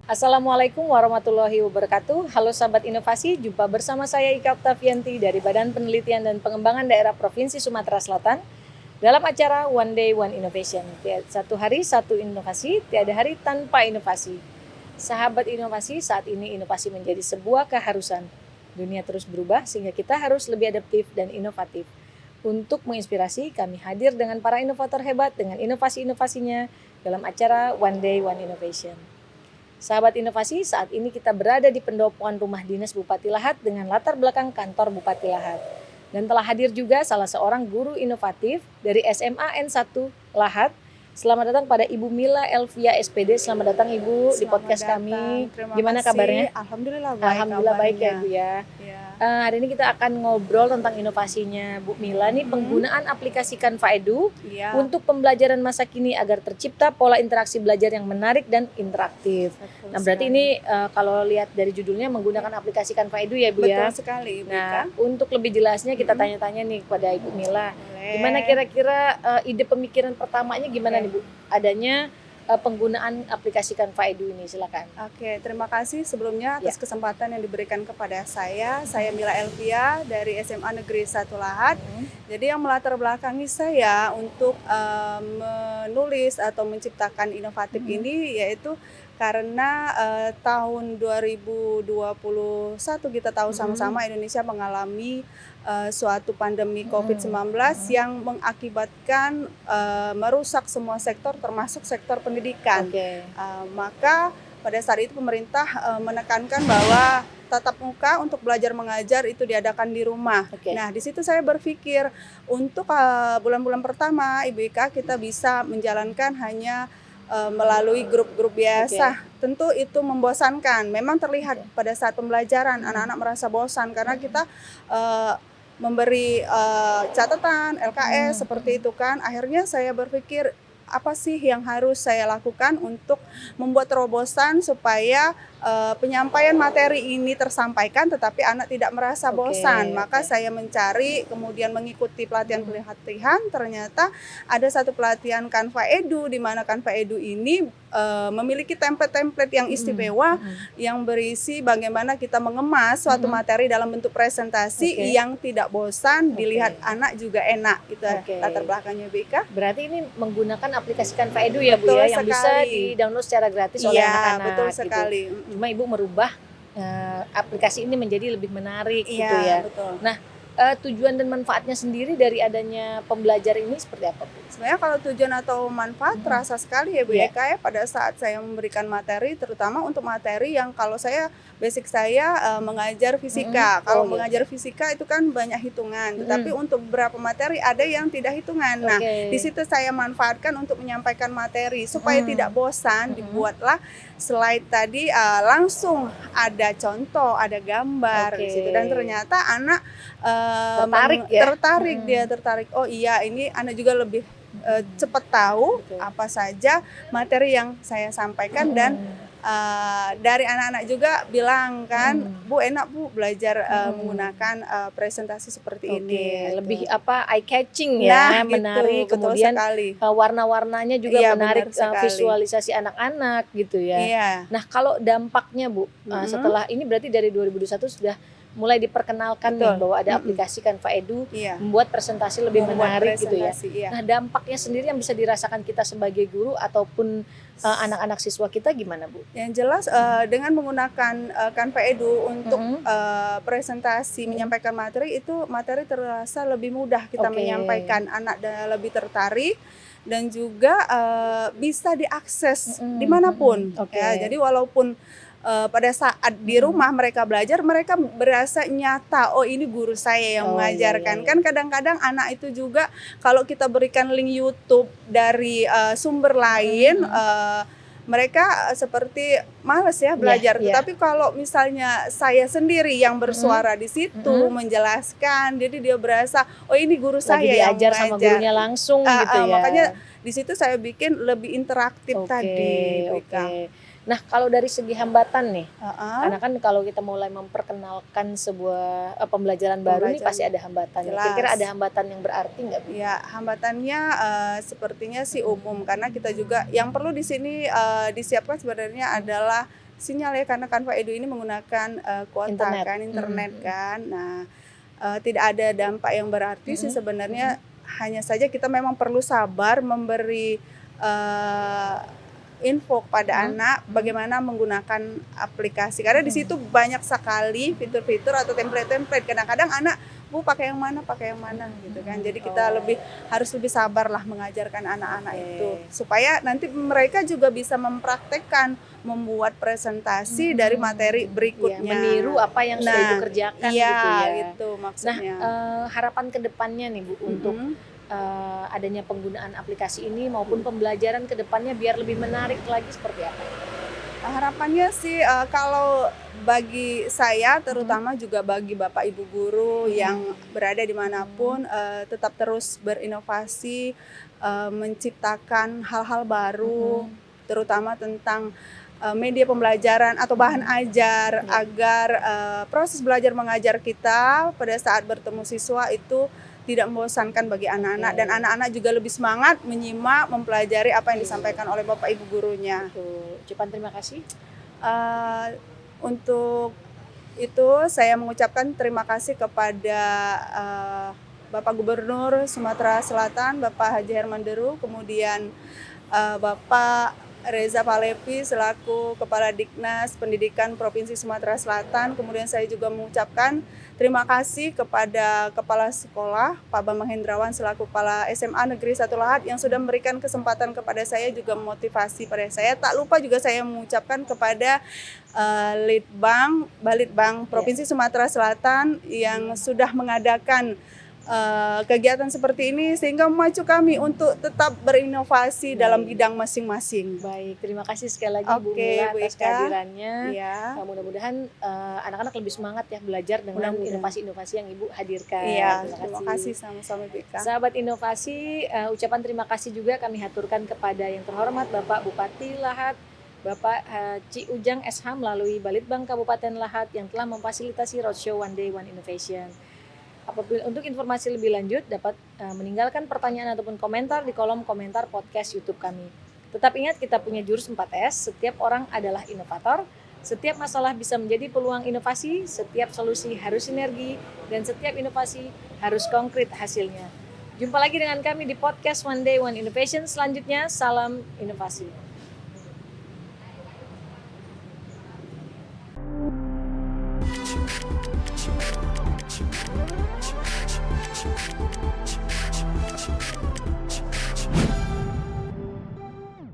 Assalamualaikum warahmatullahi wabarakatuh. Halo sahabat inovasi, jumpa bersama saya Ika Oktavianti dari Badan Penelitian dan Pengembangan Daerah Provinsi Sumatera Selatan dalam acara One Day One Innovation. Satu hari satu inovasi, tiada hari tanpa inovasi. Sahabat inovasi, saat ini inovasi menjadi sebuah keharusan. Dunia terus berubah sehingga kita harus lebih adaptif dan inovatif. Untuk menginspirasi, kami hadir dengan para inovator hebat dengan inovasi-inovasinya dalam acara One Day One Innovation. Sahabat inovasi, saat ini kita berada di pendopoan rumah dinas Bupati Lahat dengan latar belakang kantor Bupati Lahat. Dan telah hadir juga salah seorang guru inovatif dari SMA N1 Lahat. Selamat datang pada Ibu Mila Elvia SPD. Selamat datang Ibu di podcast kami. Gimana kabarnya? Alhamdulillah baik. Alhamdulillah baik ya Bu ya. Hari ini kita akan ngobrol tentang inovasinya Bu Mila nih, penggunaan aplikasi Canva Edu untuk pembelajaran masa kini agar tercipta pola interaksi belajar yang menarik dan interaktif. Betul Nah berarti sekali. ini kalau lihat dari judulnya menggunakan aplikasi Canva Edu ya Bu ya. Betul sekali Ibu Nah Ika. untuk lebih jelasnya kita tanya-tanya nih kepada Ibu Mila. Boleh. Gimana kira-kira ide pemikiran pertamanya gimana nih Bu? Adanya penggunaan aplikasi Canva Edu ini, silakan. Oke, terima kasih sebelumnya atas kesempatan yang diberikan kepada saya. Saya Mila Elvia dari SMA Negeri 1 Lahat. Jadi yang melatar belakangi saya untuk menulis atau menciptakan inovatif ini yaitu karena tahun 2021 kita tahu sama-sama Indonesia mengalami suatu pandemi COVID-19 yang mengakibatkan merusak semua sektor termasuk sektor pendidikan. Maka pada saat itu pemerintah menekankan bahwa tatap muka untuk belajar mengajar itu diadakan di rumah. Nah, di situ saya berpikir untuk bulan-bulan pertama Ibu Ika kita bisa menjalankan hanya melalui grup-grup biasa. Tentu itu membosankan. Memang terlihat pada saat pembelajaran anak-anak merasa bosan karena kita memberi catatan LKS seperti itu kan. Akhirnya saya berpikir apa sih yang harus saya lakukan untuk membuat terobosan supaya penyampaian materi ini tersampaikan tetapi anak tidak merasa bosan. Maka saya mencari, kemudian mengikuti pelatihan-pelatihan, ternyata ada satu pelatihan Canva Edu di mana Canva Edu ini memiliki template-template yang istimewa yang berisi bagaimana kita mengemas suatu materi dalam bentuk presentasi yang tidak bosan, dilihat anak juga enak gitu. Latar belakangnya Bika. Berarti ini menggunakan aplikasi Canva Edu ya Bu Betul ya, yang bisa sekali. di-download secara gratis oleh anak-anak. Betul gitu. sekali. Cuma Ibu merubah aplikasi ini menjadi lebih menarik gitu ya. Betul. Nah, tujuan dan manfaatnya sendiri dari adanya pembelajar ini seperti apa Bu? Sebenarnya kalau tujuan atau manfaat terasa sekali ya Bu Eka ya pada saat saya memberikan materi, terutama untuk materi yang kalau saya basic saya mengajar fisika. Kalau mengajar fisika itu kan banyak hitungan, tetapi untuk beberapa materi ada yang tidak hitungan. Nah, di situ saya manfaatkan untuk menyampaikan materi supaya tidak bosan, dibuatlah slide tadi langsung ada contoh, ada gambar di situ dan ternyata anak tertarik. Oh iya, ini anak juga lebih cepat tahu apa saja materi yang saya sampaikan dan dari anak-anak juga bilang kan, Bu enak Bu belajar menggunakan presentasi seperti ini. Lebih eye catching ya, menarik. Gitu, kemudian warna-warnanya juga menarik, visualisasi anak-anak gitu ya. Nah kalau dampaknya Bu, setelah ini berarti dari 2021 sudah mulai diperkenalkan nih bahwa ada aplikasi Canva Edu membuat presentasi lebih menarik gitu ya. Nah dampaknya sendiri yang bisa dirasakan kita sebagai guru ataupun anak-anak siswa kita gimana Bu? Yang jelas dengan menggunakan Canva Edu untuk presentasi menyampaikan materi itu materi terasa lebih mudah kita menyampaikan, anak lebih tertarik dan juga bisa diakses dimanapun. Ya, jadi walaupun pada saat di rumah mereka belajar, mereka berasa nyata, oh ini guru saya yang mengajarkan. Kan kadang-kadang anak itu juga kalau kita berikan link YouTube dari sumber lain, mereka seperti males ya belajar. Tapi kalau misalnya saya sendiri yang bersuara di situ menjelaskan, jadi dia berasa oh ini guru saya yang diajar sama gurunya langsung gitu ya. Makanya di situ saya bikin lebih interaktif tadi. Nah, kalau dari segi hambatan nih, Heeh. karena kan kalau kita mulai memperkenalkan sebuah pembelajaran baru nih Pembelajaran, pasti ada hambatannya. jelas. Kira-kira ada hambatan yang berarti nggak, Bu? Ya, hambatannya sepertinya sih umum karena kita juga yang perlu di sini disiapkan sebenarnya adalah sinyal ya, karena Canva Edu ini menggunakan kuota internet kan. Nah, tidak ada dampak yang berarti sih sebenarnya, hanya saja kita memang perlu sabar memberi info kepada anak bagaimana menggunakan aplikasi, karena di situ banyak sekali fitur-fitur atau template-template. Kadang-kadang anak, Bu, pakai yang mana gitu kan. Jadi kita harus lebih sabar lah mengajarkan anak-anak itu supaya nanti mereka juga bisa mempraktekkan membuat presentasi dari materi berikutnya. Meniru apa yang sudah Ibu kerjakan gitu ya. Gitu maksudnya. Nah, harapan kedepannya nih, Bu, untuk adanya penggunaan aplikasi ini maupun pembelajaran ke depannya biar lebih menarik lagi seperti apa? Harapannya sih kalau bagi saya, terutama juga bagi Bapak Ibu guru yang berada dimanapun, tetap terus berinovasi, menciptakan hal-hal baru, terutama tentang media pembelajaran atau bahan ajar, agar proses belajar mengajar kita pada saat bertemu siswa itu tidak membosankan bagi anak-anak, dan anak-anak juga lebih semangat menyimak, mempelajari apa yang disampaikan oleh Bapak Ibu gurunya. Ucapan terima kasih. Untuk itu saya mengucapkan terima kasih kepada Bapak Gubernur Sumatera Selatan, Bapak Haji Herman Deru, kemudian Bapak Reza Palevi selaku Kepala Diknas Pendidikan Provinsi Sumatera Selatan. Kemudian saya juga mengucapkan terima kasih kepada Kepala Sekolah Pak Bambang Hendrawan selaku Kepala SMA Negeri 1 Lahat yang sudah memberikan kesempatan kepada saya, juga memotivasi pada saya. Tak lupa juga saya mengucapkan kepada Balitbang Provinsi Sumatera Selatan yang sudah mengadakan kegiatan seperti ini sehingga memacu kami untuk tetap berinovasi dalam bidang masing-masing. Baik, terima kasih sekali lagi Bu Mila atas kehadirannya. Mudah-mudahan anak-anak lebih semangat ya belajar dengan inovasi-inovasi yang Ibu hadirkan. Terima kasih sama-sama Bika. Sahabat inovasi, ucapan terima kasih juga kami haturkan kepada yang terhormat Bapak Bupati Lahat, Bapak Ci Ujang SH melalui Balitbang Kabupaten Lahat yang telah memfasilitasi roadshow One Day One Innovation. Apabila untuk informasi lebih lanjut dapat meninggalkan pertanyaan ataupun komentar di kolom komentar podcast YouTube kami. Tetap ingat kita punya jurus 4S, setiap orang adalah inovator, setiap masalah bisa menjadi peluang inovasi, setiap solusi harus sinergi, dan setiap inovasi harus konkret hasilnya. Jumpa lagi dengan kami di podcast One Day One Innovation selanjutnya, salam inovasi.